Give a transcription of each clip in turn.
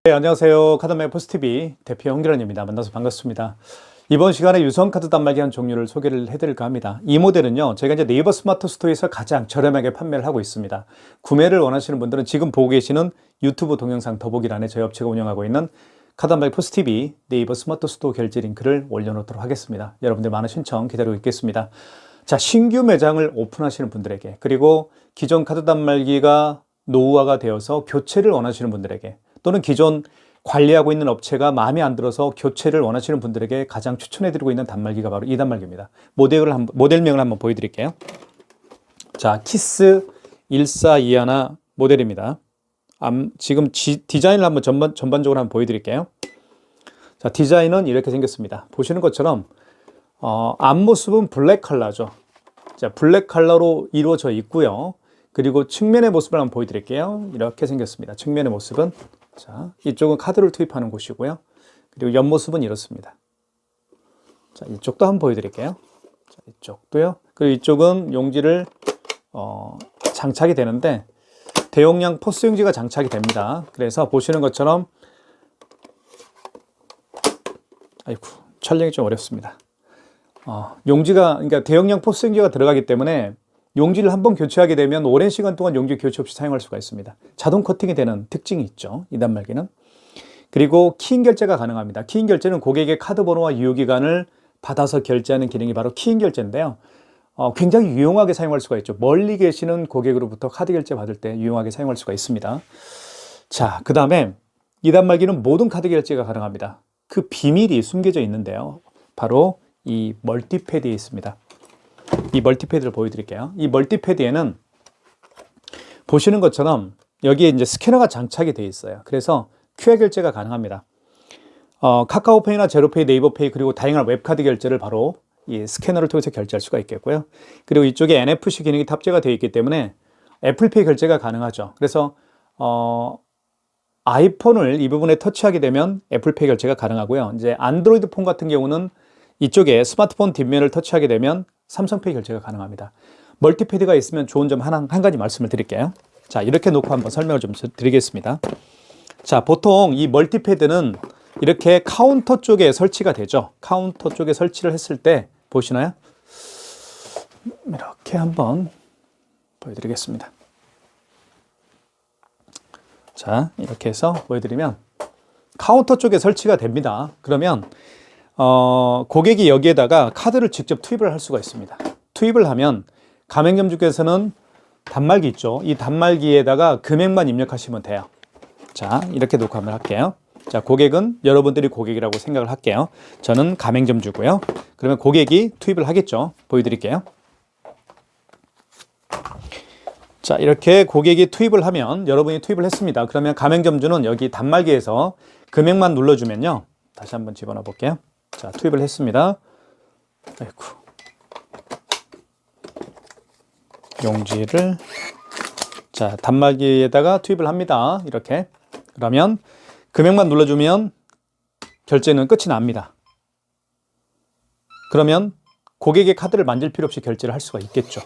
네, 안녕하세요. 카드맵 포스TV 대표 홍기란입니다. 만나서 반갑습니다. 이번 시간에 유선카드 단말기 한 종류를 소개를 해드릴까 합니다. 이 모델은요, 저희가 이제 네이버 스마트 스토어에서 가장 저렴하게 판매를 하고 있습니다. 구매를 원하시는 분들은 지금 보고 계시는 유튜브 동영상 더보기란에 저희 업체가 운영하고 있는 카드 단말기 포스TV 네이버 스마트 스토어 결제 링크를 올려놓도록 하겠습니다. 여러분들 많은 신청 기다리고 있겠습니다. 자, 신규 매장을 오픈하시는 분들에게, 그리고 기존 카드 단말기가 노후화가 되어서 교체를 원하시는 분들에게, 또는 기존 관리하고 있는 업체가 마음에 안 들어서 교체를 원하시는 분들에게 가장 추천해드리고 있는 단말기가 바로 이 단말기입니다. 모델명을 한번 보여드릴게요. 자, 키스 1421 모델입니다. 지금 디자인을 한번 전반적으로 한번 보여드릴게요. 자, 디자인은 이렇게 생겼습니다. 보시는 것처럼 앞모습은 블랙 컬러죠. 자, 블랙 컬러로 이루어져 있고요. 그리고 측면의 모습을 한번 보여드릴게요. 이렇게 생겼습니다. 측면의 모습은, 자, 이쪽은 카드를 투입하는 곳이고요. 그리고 옆모습은 이렇습니다. 자, 이쪽도 한번 보여드릴게요. 자, 이쪽도요. 그리고 이쪽은 용지를 장착이 되는데 대용량 포스 용지가 장착이 됩니다. 그래서 보시는 것처럼, 아이고, 촬영이 좀 어렵습니다. 용지가, 그러니까 대용량 포스 용지가 들어가기 때문에 용지를 한번 교체하게 되면 오랜 시간 동안 용지 교체 없이 사용할 수가 있습니다. 자동 커팅이 되는 특징이 있죠, 이 단말기는. 그리고 키인 결제가 가능합니다. 키인 결제는 고객의 카드 번호와 유효기간을 받아서 결제하는 기능이 바로 키인 결제인데요. 굉장히 유용하게 사용할 수가 있죠. 멀리 계시는 고객으로부터 카드 결제 받을 때 유용하게 사용할 수가 있습니다. 자, 그 다음에 이 단말기는 모든 카드 결제가 가능합니다. 그 비밀이 숨겨져 있는데요. 바로 이 멀티패드에 있습니다. 이 멀티패드를 보여드릴게요. 이 멀티패드에는 보시는 것처럼 여기에 이제 스캐너가 장착이 되어 있어요. 그래서 QR 결제가 가능합니다. 카카오페이나 제로페이, 네이버페이, 그리고 다양한 웹카드 결제를 바로 이 스캐너를 통해서 결제할 수가 있겠고요. 그리고 이쪽에 NFC 기능이 탑재가 되어 있기 때문에 애플페이 결제가 가능하죠. 그래서 아이폰을 이 부분에 터치하게 되면 애플페이 결제가 가능하고요. 이제 안드로이드 폰 같은 경우는 이쪽에 스마트폰 뒷면을 터치하게 되면 삼성페이 결제가 가능합니다. 멀티패드가 있으면 좋은 점 한 가지 말씀을 드릴게요. 자, 이렇게 놓고 한번 설명을 좀 드리겠습니다. 자, 보통 이 멀티패드는 이렇게 카운터 쪽에 설치가 되죠. 카운터 쪽에 설치를 했을 때 보시나요? 이렇게 한번 보여드리겠습니다. 자, 이렇게 해서 보여드리면 카운터 쪽에 설치가 됩니다. 그러면 고객이 여기에다가 카드를 직접 투입을 할 수가 있습니다. 투입을 하면 가맹점주께서는 단말기 있죠. 이 단말기에다가 금액만 입력하시면 돼요. 자, 이렇게 놓고 한번 할게요. 자, 고객은 여러분들이 고객이라고 생각을 할게요. 저는 가맹점주고요. 그러면 고객이 투입을 하겠죠. 보여드릴게요. 자, 이렇게 고객이 투입을 하면, 여러분이 투입을 했습니다. 그러면 가맹점주는 여기 단말기에서 금액만 눌러주면요. 다시 한번 집어넣어 볼게요. 자, 투입을 했습니다. 아이고. 용지를, 자, 단말기에다가 투입을 합니다. 이렇게. 그러면 금액만 눌러주면 결제는 끝이 납니다. 그러면 고객의 카드를 만질 필요 없이 결제를 할 수가 있겠죠.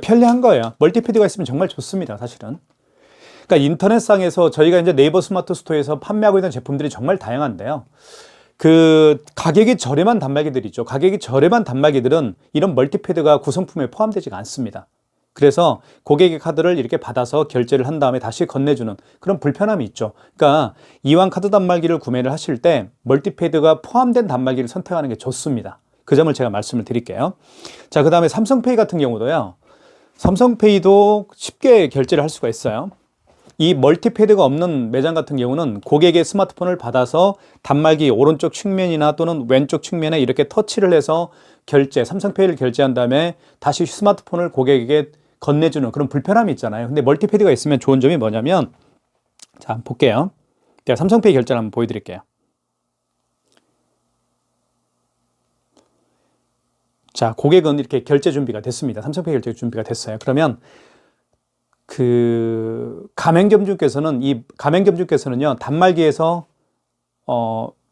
편리한 거예요. 멀티패드가 있으면 정말 좋습니다, 사실은. 그러니까 인터넷상에서 저희가 이제 네이버 스마트 스토어에서 판매하고 있는 제품들이 정말 다양한데요. 그 가격이 저렴한 단말기들이 있죠. 가격이 저렴한 단말기들은 이런 멀티패드가 구성품에 포함되지가 않습니다. 그래서 고객의 카드를 이렇게 받아서 결제를 한 다음에 다시 건네주는 그런 불편함이 있죠. 그러니까 이왕 카드 단말기를 구매를 하실 때 멀티패드가 포함된 단말기를 선택하는 게 좋습니다. 그 점을 제가 말씀을 드릴게요. 자, 그 다음에 삼성페이 같은 경우도요. 삼성페이도 쉽게 결제를 할 수가 있어요. 이 멀티패드가 없는 매장 같은 경우는 고객의 스마트폰을 받아서 단말기 오른쪽 측면이나 또는 왼쪽 측면에 이렇게 터치를 해서 삼성페이를 결제한 다음에 다시 스마트폰을 고객에게 건네주는 그런 불편함이 있잖아요. 근데 멀티패드가 있으면 좋은 점이 뭐냐면, 자, 한번 볼게요. 제가 삼성페이 결제를 한번 보여드릴게요. 자, 고객은 이렇게 결제 준비가 됐습니다. 삼성페이 결제 준비가 됐어요. 그러면 가맹점주께서는요, 단말기에서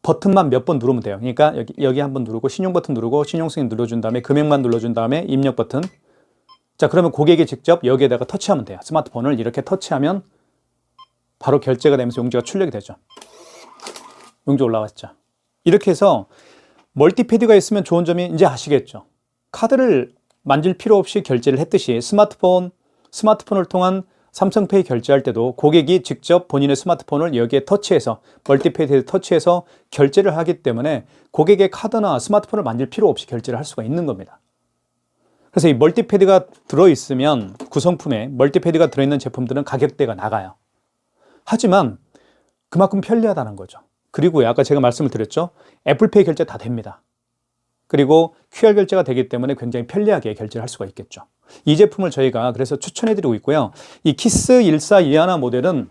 버튼만 몇 번 누르면 돼요. 그러니까 여기 한번 누르고 신용 버튼 누르고 신용승인 눌러준 다음에 금액만 눌러준 다음에 입력 버튼. 자, 그러면 고객이 직접 여기에다가 터치하면 돼요. 스마트폰을 이렇게 터치하면 바로 결제가 되면서 용지가 출력이 되죠. 용지 올라왔죠. 이렇게 해서 멀티패드가 있으면 좋은 점이 이제 아시겠죠. 카드를 만질 필요 없이 결제를 했듯이 스마트폰을 통한 삼성페이 결제할 때도 고객이 직접 본인의 스마트폰을 여기에 터치해서 멀티패드에 터치해서 결제를 하기 때문에 고객의 카드나 스마트폰을 만질 필요 없이 결제를 할 수가 있는 겁니다. 그래서 이 멀티패드가 들어있으면 구성품에 멀티패드가 들어있는 제품들은 가격대가 나가요. 하지만 그만큼 편리하다는 거죠. 그리고 아까 제가 말씀을 드렸죠. 애플페이 결제 다 됩니다. 그리고 QR 결제가 되기 때문에 굉장히 편리하게 결제를 할 수가 있겠죠. 이 제품을 저희가 그래서 추천해드리고 있고요. 이 키스 1421 모델은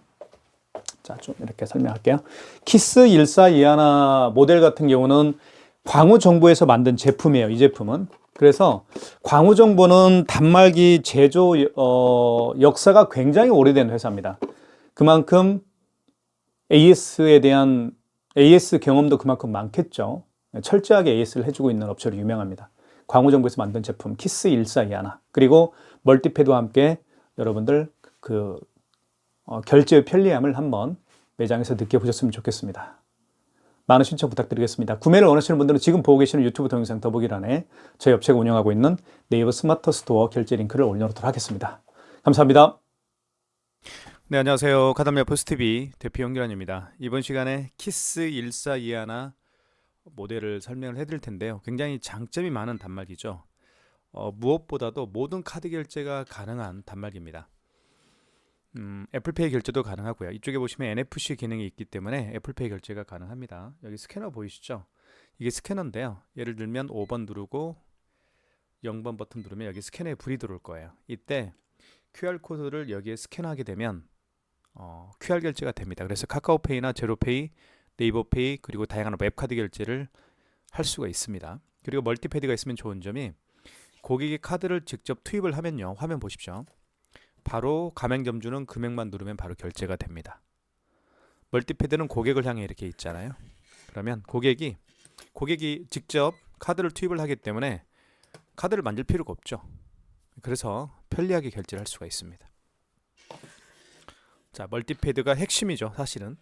자, 좀 이렇게 설명할게요. 키스 1421 모델 같은 경우는 광우정보에서 만든 제품이에요. 이 제품은. 그래서 광우정보는 단말기 제조 역사가 굉장히 오래된 회사입니다. 그만큼 AS에 대한 AS 경험도 그만큼 많겠죠. 철저하게 AS를 해주고 있는 업체로 유명합니다. 광우정보에서 만든 제품 키스 1421 그리고 멀티패드와 함께 여러분들 그 결제의 편리함을 한번 매장에서 느껴보셨으면 좋겠습니다. 많은 신청 부탁드리겠습니다. 구매를 원하시는 분들은 지금 보고 계시는 유튜브 동영상 더보기란에 저희 업체가 운영하고 있는 네이버 스마트 스토어 결제 링크를 올려놓도록 하겠습니다. 감사합니다. 네, 안녕하세요. 카담야 포스TV 대표 홍기란입니다. 이번 시간에 키스 1421 모델을 설명을 해드릴 텐데요. 굉장히 장점이 많은 단말기죠. 무엇보다도 모든 카드 결제가 가능한 단말기입니다. 애플페이 결제도 가능하고요. 이쪽에 보시면 NFC 기능이 있기 때문에 애플페이 결제가 가능합니다. 여기 스캐너 보이시죠? 이게 스캐너인데요. 예를 들면 5번 누르고 0번 버튼 누르면 여기 스캐너에 불이 들어올 거예요. 이때 QR코드를 여기에 스캔하게 되면 QR 결제가 됩니다. 그래서 카카오페이나 제로페이, 네이버페이 그리고 다양한 웹카드 결제를 할 수가 있습니다. 그리고 멀티패드가 있으면 좋은 점이 고객이 카드를 직접 투입을 하면요. 화면 보십시오. 바로 가맹점주는 금액만 누르면 바로 결제가 됩니다. 멀티패드는 고객을 향해 이렇게 있잖아요. 그러면 고객이 직접 카드를 투입을 하기 때문에 카드를 만질 필요가 없죠. 그래서 편리하게 결제를 할 수가 있습니다. 자, 멀티패드가 핵심이죠, 사실은.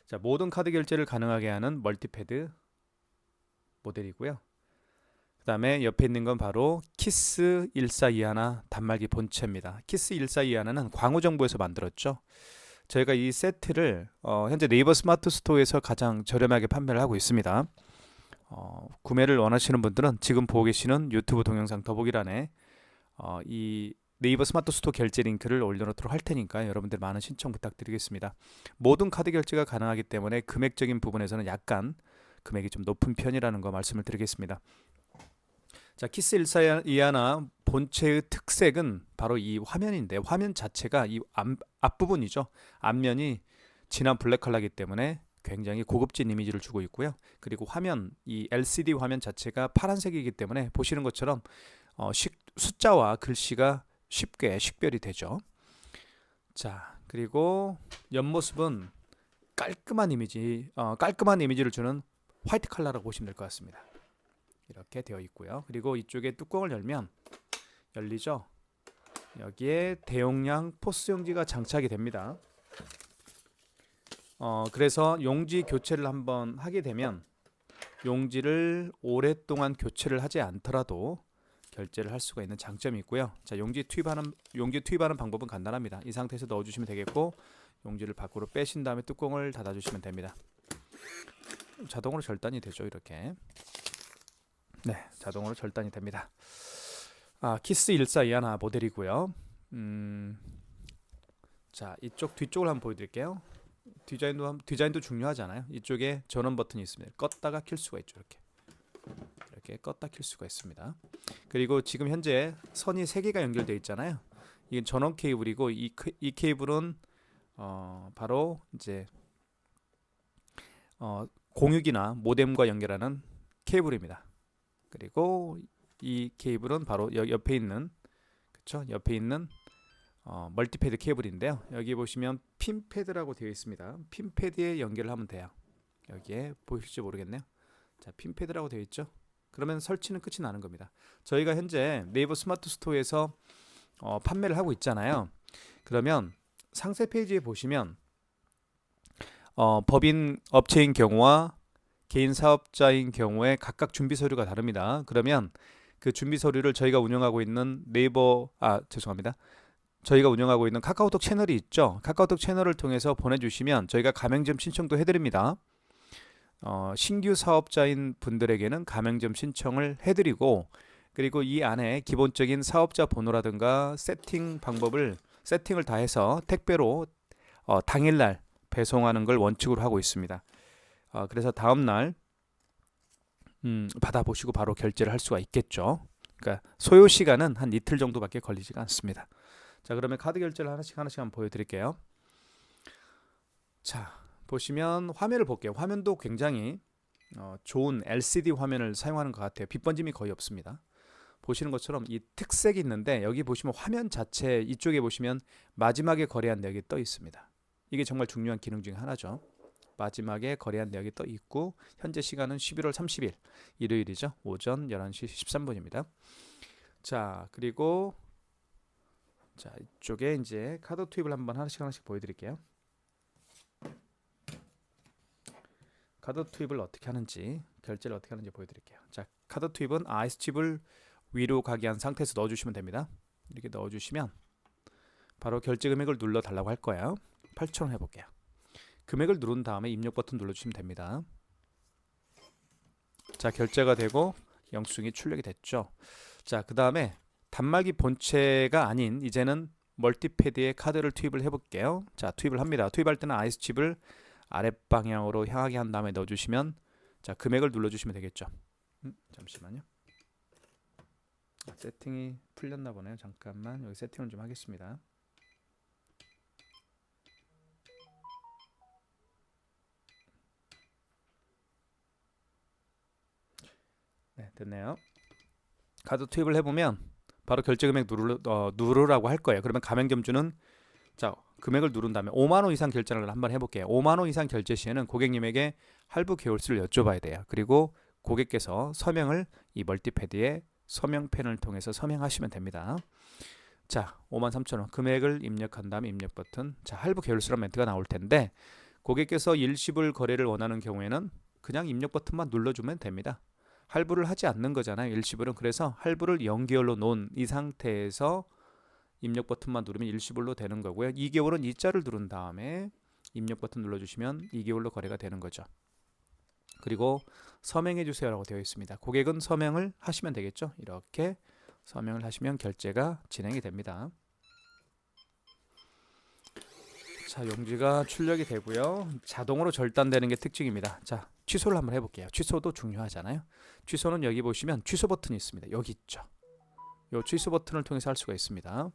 자, 모든 카드 결제를 가능하게 하는 멀티패드 모델이고요. 그 다음에 옆에 있는 건 바로 키스 1421 단말기 본체입니다. 키스 1421는 광우정보에서 만들었죠. 저희가 이 세트를 현재 네이버 스마트 스토어에서 가장 저렴하게 판매를 하고 있습니다. 구매를 원하시는 분들은 지금 보고 계시는 유튜브 동영상 더보기란에 이 네이버 스마트 스토어 결제 링크를 올려놓도록 할 테니까 여러분들 많은 신청 부탁드리겠습니다. 모든 카드 결제가 가능하기 때문에 금액적인 부분에서는 약간 금액이 좀 높은 편이라는 거 말씀을 드리겠습니다. 자, 키스 1421 본체의 특색은 바로 이 화면인데 화면 자체가 이 앞부분이죠. 앞면이 진한 블랙 컬러이기 때문에 굉장히 고급진 이미지를 주고 있고요. 그리고 화면, 이 LCD 화면 자체가 파란색이기 때문에 보시는 것처럼 숫자와 글씨가 쉽게 식별이 되죠. 자, 그리고 옆모습은 깔끔한 이미지를 주는 화이트 컬러라고 보시면 될 것 같습니다. 이렇게 되어 있고요. 그리고 이쪽에 뚜껑을 열면 열리죠. 여기에 대용량 포스 용지가 장착이 됩니다. 그래서 용지 교체를 한번 하게 되면 용지를 오랫동안 교체를 하지 않더라도 결제를 할 수가 있는 장점이 있고요. 자, 용지 투입하는 방법은 간단합니다. 이 상태에서 넣어주시면 되겠고 용지를 밖으로 빼신 다음에 뚜껑을 닫아주시면 됩니다. 자동으로 절단이 되죠. 이렇게. 네, 자동으로 절단이 됩니다. 키스 1421 모델이고요. 자, 이쪽 뒤쪽을 한번 보여드릴게요. 디자인도 중요하잖아요. 이쪽에 전원 버튼이 있습니다. 껐다가 킬 수가 있죠. 이렇게 껐다 킬 수가 있습니다. 그리고 지금 현재 선이 3개가 연결되어 있잖아요. 이건 전원 케이블이고 이 케이블은 바로 이제 공유기나 모뎀과 연결하는 케이블입니다. 그리고 이 케이블은 바로 옆에 있는 멀티패드 케이블인데요. 여기 보시면 핀패드라고 되어 있습니다. 핀패드에 연결을 하면 돼요. 여기에 보실지 모르겠네요. 자, 핀패드라고 되어 있죠. 그러면 설치는 끝이 나는 겁니다. 저희가 현재 네이버 스마트 스토어에서 판매를 하고 있잖아요. 그러면 상세 페이지에 보시면 법인 업체인 경우와 개인 사업자인 경우에 각각 준비 서류가 다릅니다. 그러면 그 준비 서류를 저희가 운영하고 있는 죄송합니다. 저희가 운영하고 있는 카카오톡 채널이 있죠. 카카오톡 채널을 통해서 보내주시면 저희가 가맹점 신청도 해드립니다. 신규 사업자인 분들에게는 가맹점 신청을 해드리고, 그리고 이 안에 기본적인 사업자 번호라든가 세팅 방법을 세팅을 다 해서 택배로 당일날 배송하는 걸 원칙으로 하고 있습니다. 그래서 다음날 받아보시고 바로 결제를 할 수가 있겠죠. 그러니까 소요 시간은 한 이틀 정도밖에 걸리지가 않습니다. 자, 그러면 카드 결제를 하나씩 한번 보여드릴게요. 자, 보시면 화면을 볼게요. 화면도 굉장히 좋은 LCD 화면을 사용하는 것 같아요. 빛번짐이 거의 없습니다. 보시는 것처럼 이 특색이 있는데, 여기 보시면 화면 자체 이쪽에 보시면 마지막에 거래한 내역이 떠 있습니다. 이게 정말 중요한 기능 중에 하나죠. 마지막에 거래한 내역이 떠 있고, 현재 시간은 11월 30일 일요일이죠. 오전 11시 13분입니다. 자, 그리고 자, 이쪽에 이제 카드 투입을 한번 하나씩 보여드릴게요. 카드 투입을 어떻게 하는지, 결제를 어떻게 하는지 보여드릴게요. 자, 카드 투입은 IS칩을 위로 가게 한 상태에서 넣어주시면 됩니다. 이렇게 넣어주시면 바로 결제 금액을 눌러 달라고 할 거예요. 8,000원 해볼게요. 금액을 누른 다음에 입력 버튼 눌러주시면 됩니다. 자, 결제가 되고 영수증이 출력이 됐죠. 자, 그 다음에 단말기 본체가 아닌 이제는 멀티패드에 카드를 투입을 해볼게요. 자, 투입을 합니다. 투입할 때는 IS칩을 아랫방향으로 향하게 한 다음에 넣어주시면, 자, 금액을 눌러주시면 되겠죠. 잠시만요. 세팅이 풀렸나 보네요. 잠깐만 여기 세팅을 좀 하겠습니다. 네, 됐네요. 카드 투입을 해보면 바로 결제 금액 누르라고 할 거예요. 그러면 가맹점주는 자, 금액을 누른 다음에 5만원 이상 결제를 한번 해볼게요. 5만원 이상 결제 시에는 고객님에게 할부 개월수를 여쭤봐야 돼요. 그리고 고객께서 서명을 이 멀티패드에 서명펜을 통해서 서명하시면 됩니다. 자, 53,000원 금액을 입력한 다음에 입력 버튼. 자, 할부 개월수란 멘트가 나올 텐데, 고객께서 일시불 거래를 원하는 경우에는 그냥 입력 버튼만 눌러주면 됩니다. 할부를 하지 않는 거잖아요, 일시불은. 그래서 할부를 0개월로 놓은 이 상태에서 입력 버튼만 누르면 일시불로 되는 거고요. 2개월은 이자를 누른 다음에 입력 버튼 눌러주시면 2개월로 거래가 되는 거죠. 그리고 서명해 주세요라고 되어 있습니다. 고객은 서명을 하시면 되겠죠. 이렇게 서명을 하시면 결제가 진행이 됩니다. 자, 용지가 출력이 되고요. 자동으로 절단되는 게 특징입니다. 자, 취소를 한번 해볼게요. 취소도 중요하잖아요. 취소는 여기 보시면 취소 버튼이 있습니다. 여기 있죠. 이 취소 버튼을 통해서 할 수가 있습니다.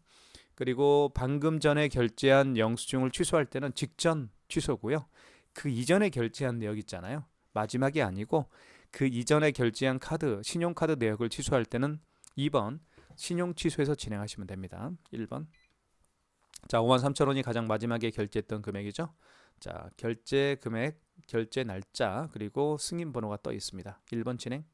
그리고 방금 전에 결제한 영수증을 취소할 때는 직전 취소고요. 그 이전에 결제한 내역 있잖아요. 마지막이 아니고 그 이전에 결제한 카드, 신용카드 내역을 취소할 때는 2번 신용 취소해서 진행하시면 됩니다. 1번. 자, 53,000원이 가장 마지막에 결제했던 금액이죠. 자, 결제 금액, 결제 날짜, 그리고 승인 번호가 떠 있습니다. 1번 진행.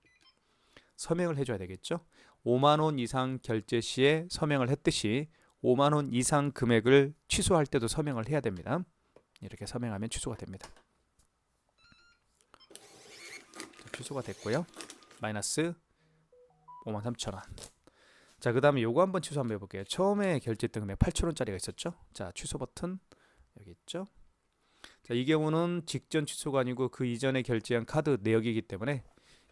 서명을 해줘야 되겠죠. 5만원 이상 결제 시에 서명을 했듯이 5만원 이상 금액을 취소할 때도 서명을 해야 됩니다. 이렇게 서명하면 취소가 됩니다. 자, 취소가 됐고요. 마이너스 53,000원. 자, 그 다음에 요거 한번 취소 한번 해볼게요. 처음에 결제했던 금액 8,000원짜리가 있었죠. 자, 취소 버튼 여기 있죠. 자, 이 경우는 직전 취소가 아니고 그 이전에 결제한 카드 내역이기 때문에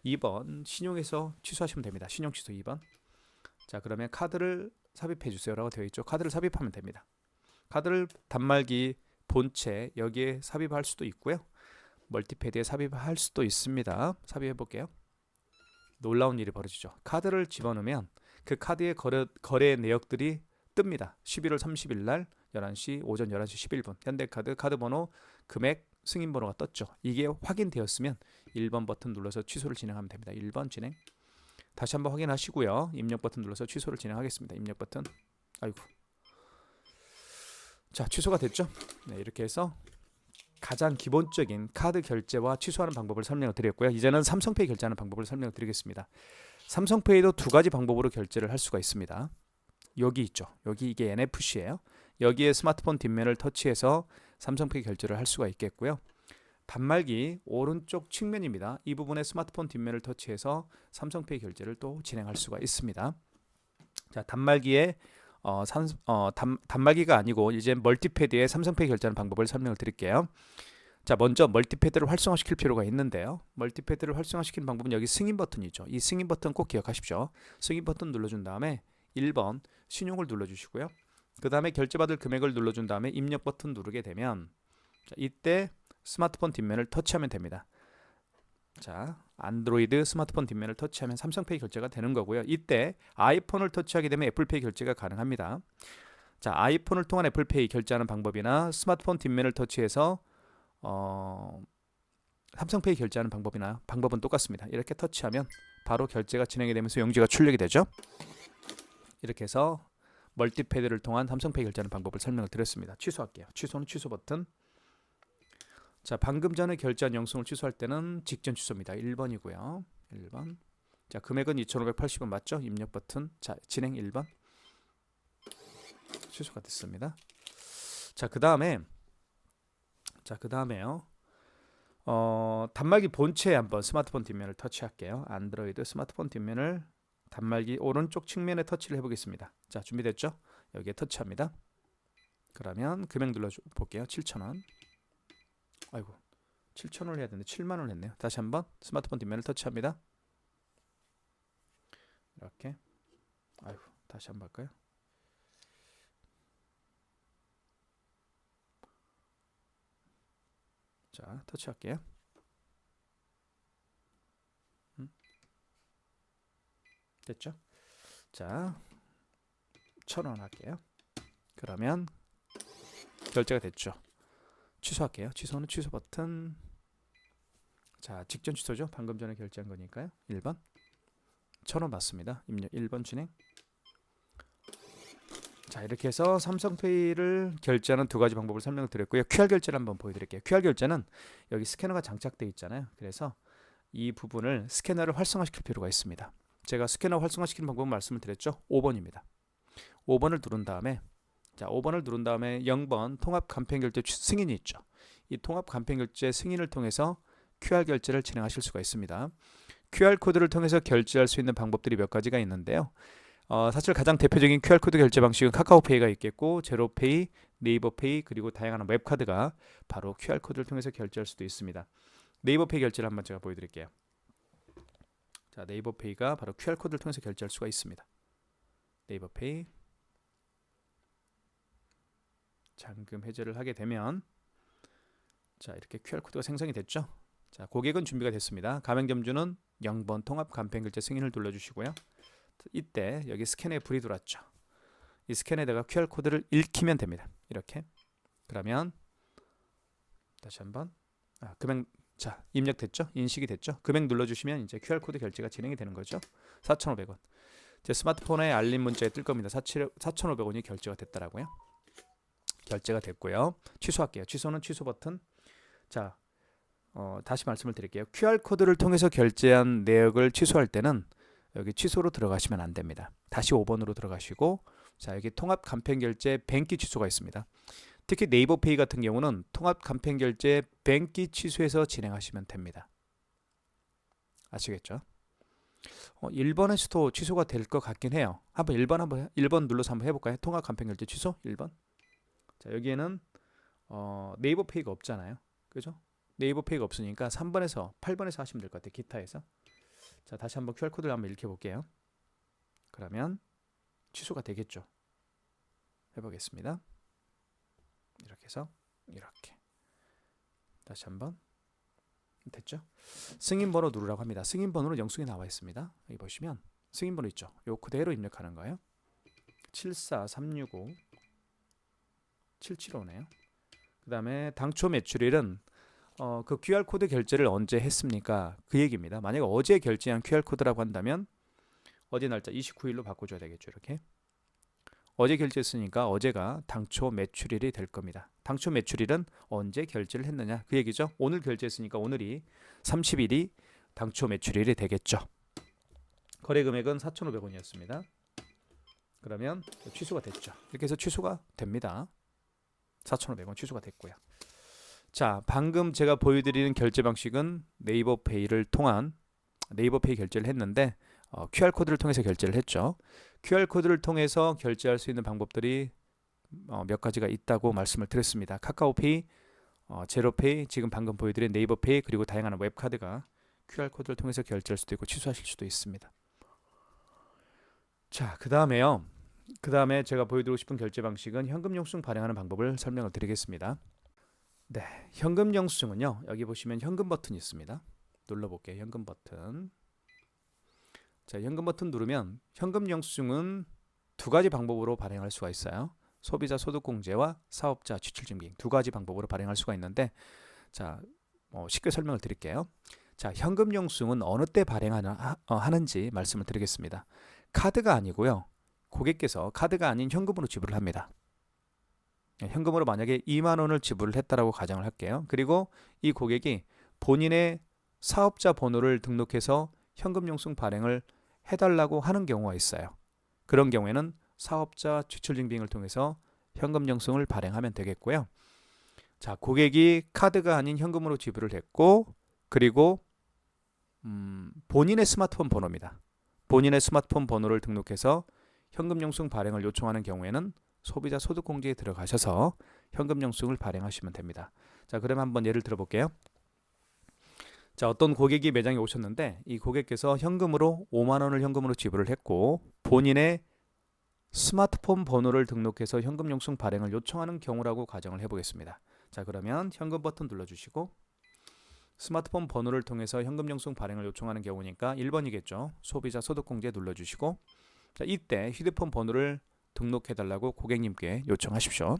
2번 신용해서 취소하시면 됩니다. 신용 취소 2번. 자, 그러면 카드를 삽입해 주세요 라고 되어 있죠. 카드를 삽입하면 됩니다. 카드를 단말기 본체 여기에 삽입할 수도 있고요. 멀티패드에 삽입할 수도 있습니다. 삽입해 볼게요. 놀라운 일이 벌어지죠. 카드를 집어넣으면 그 카드의 거래 내역들이 뜹니다. 11월 30일 날 11시 오전 11시 11분 현대카드 카드번호 금액 승인번호가 떴죠. 이게 확인되었으면 1번 버튼 눌러서 취소를 진행하면 됩니다. 1번 진행. 다시 한번 확인하시고요. 입력 버튼 눌러서 취소를 진행하겠습니다. 입력 버튼. 아이고. 자, 취소가 됐죠. 네, 이렇게 해서 가장 기본적인 카드 결제와 취소하는 방법을 설명을 드렸고요. 이제는 삼성페이 결제하는 방법을 설명을 드리겠습니다. 삼성페이도 두 가지 방법으로 결제를 할 수가 있습니다. 여기 있죠. 여기 이게 NFC예요. 여기에 스마트폰 뒷면을 터치해서 삼성페이 결제를 할 수가 있겠고요. 단말기 오른쪽 측면입니다. 이 부분에 스마트폰 뒷면을 터치해서 삼성페이 결제를 또 진행할 수가 있습니다. 자, 단말기에 단말기가 아니고 이제 멀티패드에 삼성페이 결제하는 방법을 설명을 드릴게요. 자, 먼저 멀티패드를 활성화시킬 필요가 있는데요. 멀티패드를 활성화시키는 방법은 여기 승인 버튼이죠. 이 승인 버튼 꼭 기억하십시오. 승인 버튼 눌러준 다음에 1번 신용을 눌러주시고요. 그 다음에 결제받을 금액을 눌러준 다음에 입력 버튼 누르게 되면 자, 이때 스마트폰 뒷면을 터치하면 됩니다. 자, 안드로이드 스마트폰 뒷면을 터치하면 삼성페이 결제가 되는 거고요. 이때 아이폰을 터치하게 되면 애플페이 결제가 가능합니다. 자, 아이폰을 통한 애플페이 결제하는 방법이나 스마트폰 뒷면을 터치해서 삼성페이 결제하는 방법은 똑같습니다. 이렇게 터치하면 바로 결제가 진행이 되면서 용지가 출력이 되죠. 이렇게 해서 멀티패드를 통한 삼성페이 결제하는 방법을 설명을 드렸습니다. 취소할게요. 취소는 취소 버튼. 자, 방금 전에 결제한 영수증을 취소할 때는 직전 취소입니다. 1번이고요. 1번. 자, 금액은 2,580원 맞죠? 입력 버튼. 자, 진행 1번. 취소가 됐습니다. 자, 그다음에요. 단말기 본체에 한번 스마트폰 뒷면을 터치할게요. 안드로이드 스마트폰 뒷면을 단말기 오른쪽 측면에 터치를 해보겠습니다. 자, 준비됐죠? 여기에 터치합니다. 그러면 금액 눌러볼게요. 7,000원. 아이고, 7,000원을 해야 되는데 7만원 했네요. 다시 한번 스마트폰 뒷면을 터치합니다. 이렇게. 아이고, 다시 한번 할까요? 자, 터치할게요. 됐죠? 자, 1,000원 할게요. 그러면 결제가 됐죠. 취소할게요. 취소는 취소 버튼. 자, 직전 취소죠. 방금 전에 결제한 거니까요. 1번. 1,000원 맞습니다. 입력 1번 진행. 자, 이렇게 해서 삼성페이를 결제하는 두 가지 방법을 설명을 드렸고요. QR 결제를 한번 보여드릴게요. QR 결제는 여기 스캐너가 장착되어 있잖아요. 그래서 이 부분을 스캐너를 활성화시킬 필요가 있습니다. 제가 스캐너 활성화시키는 방법을 말씀을 드렸죠. 5번입니다. 5번을 누른 다음에 자, 5번을 누른 다음에 0번 통합 간편 결제 승인이 있죠. 이 통합 간편 결제 승인을 통해서 QR 결제를 진행하실 수가 있습니다. QR 코드를 통해서 결제할 수 있는 방법들이 몇 가지가 있는데요. 사실 가장 대표적인 QR코드 결제 방식은 카카오페이가 있겠고 제로페이, 네이버페이 그리고 다양한 웹카드가 바로 QR코드를 통해서 결제할 수도 있습니다. 네이버페이 결제를 한번 제가 보여드릴게요. 자, 네이버페이가 바로 QR코드를 통해서 결제할 수가 있습니다. 네이버페이 잔금 해제를 하게 되면 자, 이렇게 QR코드가 생성이 됐죠. 자, 고객은 준비가 됐습니다. 가맹점주는 0번 통합 간편 결제 승인을 눌러주시고요. 이때 여기 스캔에 불이 들어왔죠. 이 스캔에다가 QR코드를 읽히면 됩니다. 이렇게. 그러면 다시 한번 금액 자, 입력됐죠? 인식이 됐죠? 금액 눌러주시면 이제 QR코드 결제가 진행이 되는 거죠. 4,500원. 제 스마트폰에 알림 문자에 뜰 겁니다. 4,500원이 결제가 됐더라고요. 결제가 됐고요. 취소할게요. 취소는 취소 버튼. 자, 다시 말씀을 드릴게요. QR코드를 통해서 결제한 내역을 취소할 때는 여기 취소로 들어가시면 안 됩니다. 다시 5번으로 들어가시고 자, 여기 통합 간편 결제 뱅기 취소가 있습니다. 특히 네이버페이 같은 경우는 통합 간편 결제 뱅기 취소해서 진행하시면 됩니다. 아시겠죠? 1번에서도 취소가 될 것 같긴 해요. 1번 눌러서 한번 해볼까요? 통합 간편 결제 취소 1번. 자, 여기에는 네이버페이가 없잖아요. 그죠? 네이버페이가 없으니까 3번에서 8번에서 하시면 될 것 같아요. 기타에서. 자, 다시 한번 QR코드를 한번 읽혀볼게요. 그러면 취소가 되겠죠. 해보겠습니다. 이렇게 해서 이렇게 다시 한번 됐죠? 승인번호 누르라고 합니다. 승인번호는 영수증에 나와 있습니다. 여기 보시면 승인번호 있죠? 요 그대로 입력하는 거예요. 74365 775네요. 그 다음에 당초 매출일은 그 QR코드 결제를 언제 했습니까? 그 얘기입니다. 만약에 어제 결제한 QR코드라고 한다면 어제 날짜 29일로 바꿔줘야 되겠죠. 이렇게 어제 결제했으니까 어제가 당초 매출일이 될 겁니다. 당초 매출일은 언제 결제를 했느냐 그 얘기죠. 오늘 결제했으니까 오늘이 30일이 당초 매출일이 되겠죠. 거래 금액은 4,500원이었습니다. 그러면 취소가 됐죠. 이렇게 해서 취소가 됩니다. 4,500원 취소가 됐고요. 자, 방금 제가 보여드리는 결제 방식은 네이버페이를 통한 네이버페이 결제를 했는데 QR코드를 통해서 결제를 했죠. QR코드를 통해서 결제할 수 있는 방법들이 몇 가지가 있다고 말씀을 드렸습니다. 카카오페이, 제로페이, 지금 방금 보여드린 네이버페이, 그리고 다양한 웹카드가 QR코드를 통해서 결제할 수도 있고 취소하실 수도 있습니다. 자, 그 다음에 제가 보여드리고 싶은 결제 방식은 현금 영수증 발행하는 방법을 설명을 드리겠습니다. 네, 현금 영수증은요, 여기 보시면 현금 버튼이 있습니다. 눌러볼게요. 현금 버튼. 자, 현금 버튼 누르면 현금 영수증은 두 가지 방법으로 발행할 수가 있어요. 소비자 소득공제와 사업자 지출증빙 두 가지 방법으로 발행할 수가 있는데, 자, 쉽게 설명을 드릴게요. 자, 현금 영수증은 어느 때 하는지 말씀을 드리겠습니다. 카드가 아니고요. 고객께서 카드가 아닌 현금으로 지불을 합니다. 현금으로 만약에 2만 원을 지불을 했다라고 가정을 할게요. 그리고 이 고객이 본인의 사업자 번호를 등록해서 현금 영수증 발행을 해달라고 하는 경우가 있어요. 그런 경우에는 사업자 지출증빙을 통해서 현금 영수증을 발행하면 되겠고요. 자, 고객이 카드가 아닌 현금으로 지불을 했고, 그리고 본인의 스마트폰 번호입니다. 본인의 스마트폰 번호를 등록해서 현금 영수증 발행을 요청하는 경우에는 소비자 소득공제에 들어가셔서 현금 영수증을 발행하시면 됩니다. 자, 그럼 한번 예를 들어 볼게요. 자, 어떤 고객이 매장에 오셨는데 이 고객께서 현금으로 5만 원을 현금으로 지불을 했고 본인의 스마트폰 번호를 등록해서 현금 영수증 발행을 요청하는 경우라고 가정을 해보겠습니다. 자, 그러면 현금 버튼 눌러주시고 스마트폰 번호를 통해서 현금 영수증 발행을 요청하는 경우니까 1번이겠죠. 소비자 소득공제 눌러주시고, 자, 이때 휴대폰 번호를 등록해달라고 고객님께 요청하십시오.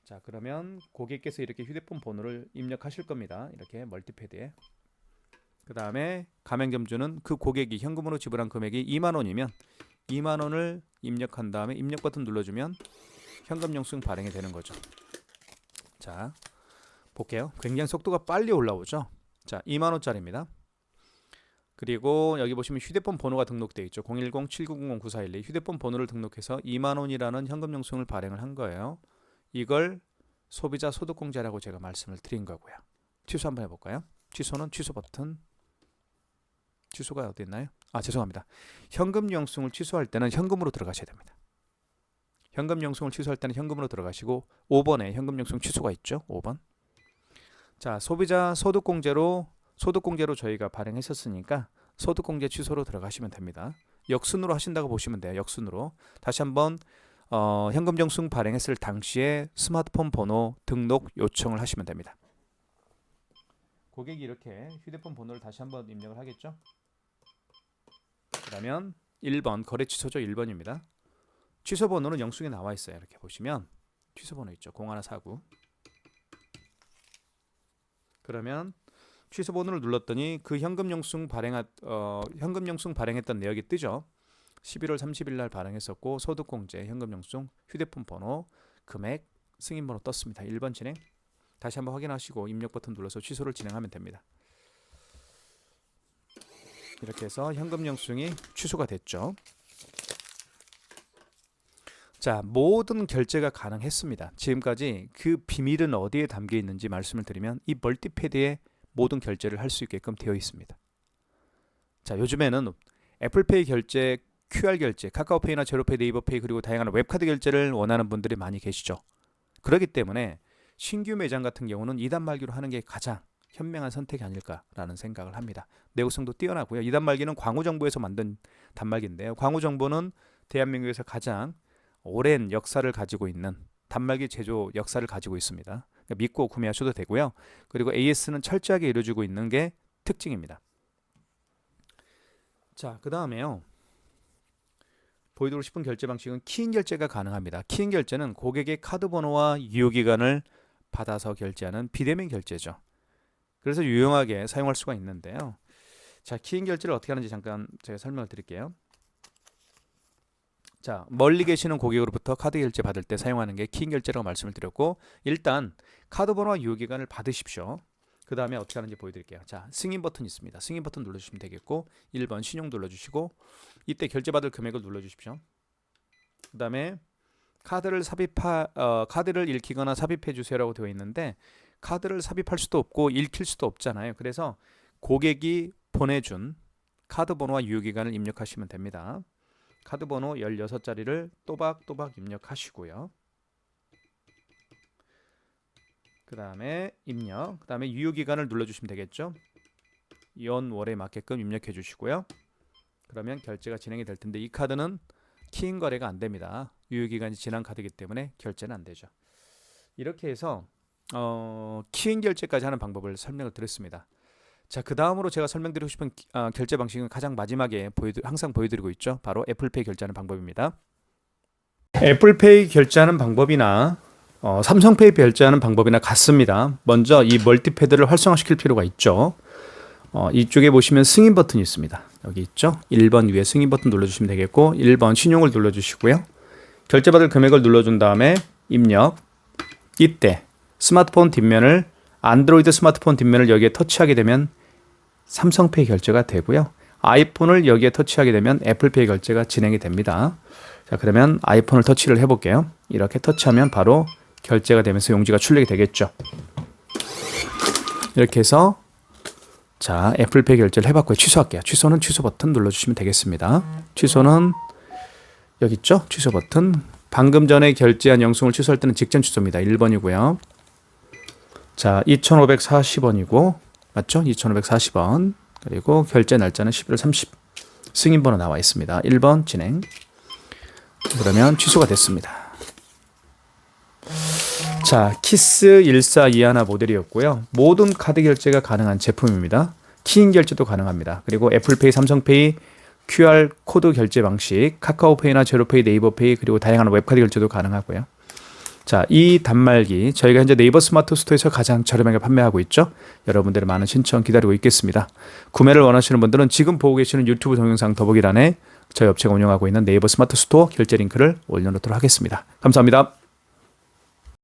자, 그러면 고객께서 이렇게 휴대폰 번호를 입력하실 겁니다. 이렇게 멀티패드에. 그 다음에 가맹점주는 그 고객이 현금으로 지불한 금액이 2만 원이면 2만 원을 입력한 다음에 입력 버튼 눌러주면 현금 영수증 발행이 되는 거죠. 자, 볼게요. 굉장히 속도가 빨리 올라오죠. 자, 2만 원짜리입니다. 그리고 여기 보시면 휴대폰 번호가 등록되어 있죠. 010-7900-9412 휴대폰 번호를 등록해서 2만 원이라는 현금 영수증을 발행을 한 거예요. 이걸 소비자 소득공제라고 제가 말씀을 드린 거고요. 취소 한번 해볼까요? 취소는 취소 버튼. 취소가 어디 있나요? 아, 죄송합니다. 현금 영수증을 취소할 때는 현금으로 들어가셔야 됩니다. 현금 영수증을 취소할 때는 현금으로 들어가시고 5번에 현금 영수증 취소가 있죠. 5번. 자, 소비자 소득공제로 저희가 발행했었으니까 소득공제 취소로 들어가시면 됩니다. 역순으로 하신다고 보시면 돼요. 역순으로. 다시 한번 현금 영수증 발행했을 당시에 스마트폰 번호 등록 요청을 하시면 됩니다. 고객이 이렇게 휴대폰 번호를 다시 한번 입력을 하겠죠. 그러면 1번 거래 취소죠. 1번입니다. 취소 번호는 영수증에 나와 있어요. 이렇게 보시면 취소 번호 있죠. 0149. 그러면 취소 번호를 눌렀더니 그 현금 영수증 발행했던 내역이 뜨죠. 11월 30일 날 발행했었고 소득공제, 현금 영수증, 휴대폰 번호, 금액, 승인 번호 떴습니다. 1번 진행. 다시 한번 확인하시고 입력 버튼 눌러서 취소를 진행하면 됩니다. 이렇게 해서 현금 영수증이 취소가 됐죠. 자, 모든 결제가 가능했습니다. 지금까지 그 비밀은 어디에 담겨 있는지 말씀을 드리면 이 멀티패드에 모든 결제를 할 수 있게끔 되어 있습니다. 자, 요즘에는 애플페이 결제, QR 결제, 카카오페이나 제로페이, 네이버페이 그리고 다양한 웹카드 결제를 원하는 분들이 많이 계시죠. 그렇기 때문에 신규 매장 같은 경우는 2단 말기로 하는 게 가장 현명한 선택이 아닐까라는 생각을 합니다. 내구성도 뛰어나고요. 2단 말기는 광우정보에서 만든 단말기인데요. 광우정보는 대한민국에서 가장 오랜 역사를 가지고 있는 단말기 제조 역사를 가지고 있습니다. 그러니까 믿고 구매하셔도 되고요. 그리고 AS는 철저하게 이루어지고 있는 게 특징입니다. 자, 그 다음에요. 보여드리고 싶은 결제 방식은 키인 결제가 가능합니다. 키인 결제는 고객의 카드 번호와 유효기간을 받아서 결제하는 비대면 결제죠. 그래서 유용하게 사용할 수가 있는데요. 자, 키인 결제를 어떻게 하는지 잠깐 제가 설명을 드릴게요. 자, 멀리 계시는 고객으로부터 카드 결제 받을 때 사용하는 게 키인 결제라고 말씀을 드렸고, 일단 카드 번호와 유효기간을 받으십시오. 그 다음에 어떻게 하는지 보여드릴게요. 자, 승인 버튼 있습니다. 승인 버튼 눌러주시면 되겠고 1번 신용 눌러주시고 이때 결제받을 금액을 눌러주십시오. 그 다음에 카드를 읽히거나 삽입해 주세요라고 되어 있는데 카드를 삽입할 수도 없고 읽힐 수도 없잖아요. 그래서 고객이 보내준 카드 번호와 유효기간을 입력하시면 됩니다. 카드 번호 16자리를 또박또박 입력하시고요. 그 다음에 입력, 그 다음에 유효기간을 눌러주시면 되겠죠. 연월에 맞게끔 입력해 주시고요. 그러면 결제가 진행이 될 텐데 이 카드는 키인 거래가 안 됩니다. 유효기간이 지난 카드이기 때문에 결제는 안 되죠. 이렇게 해서 키인 결제까지 하는 방법을 설명을 드렸습니다. 자, 그 다음으로 제가 설명드리고 싶은 결제 방식은 가장 마지막에 항상 보여드리고 있죠. 바로 애플페이 결제하는 방법입니다. 애플페이 결제하는 방법이나 삼성페이 결제하는 방법이나 같습니다. 먼저 이 멀티패드를 활성화시킬 필요가 있죠. 이쪽에 보시면 승인 버튼이 있습니다. 여기 있죠. 1번 위에 승인 버튼 눌러주시면 되겠고 1번 신용을 눌러주시고요. 결제받을 금액을 눌러준 다음에 입력. 이때 스마트폰 뒷면을 안드로이드 스마트폰 뒷면을 여기에 터치하게 되면 삼성페이 결제가 되고요. 아이폰을 여기에 터치하게 되면 애플페이 결제가 진행이 됩니다. 자, 그러면 아이폰을 터치를 해볼게요. 이렇게 터치하면 바로 결제가 되면서 용지가 출력이 되겠죠. 이렇게 해서 자, 애플페이 결제를 해봤고요. 취소할게요. 취소는 취소 버튼 눌러주시면 되겠습니다. 취소는 여기 있죠? 취소 버튼. 방금 전에 결제한 영수증을 취소할 때는 직전 취소입니다. 1번이고요. 자, 2,540원이고 맞죠? 2,540원. 그리고 결제 날짜는 11월 30. 승인번호 나와 있습니다. 1번 진행. 그러면 취소가 됐습니다. 자, 키스 1421 모델이었고요. 모든 카드 결제가 가능한 제품입니다. 키인 결제도 가능합니다. 그리고 애플페이, 삼성페이, QR 코드 결제 방식, 카카오페이나 제로페이, 네이버페이 그리고 다양한 웹카드 결제도 가능하고요. 자, 이 단말기 저희가 현재 네이버 스마트 스토어에서 가장 저렴하게 판매하고 있죠. 여러분들의 많은 신청 기다리고 있겠습니다. 구매를 원하시는 분들은 지금 보고 계시는 유튜브 동영상 더보기란에 저희 업체가 운영하고 있는 네이버 스마트 스토어 결제 링크를 올려놓도록 하겠습니다. 감사합니다.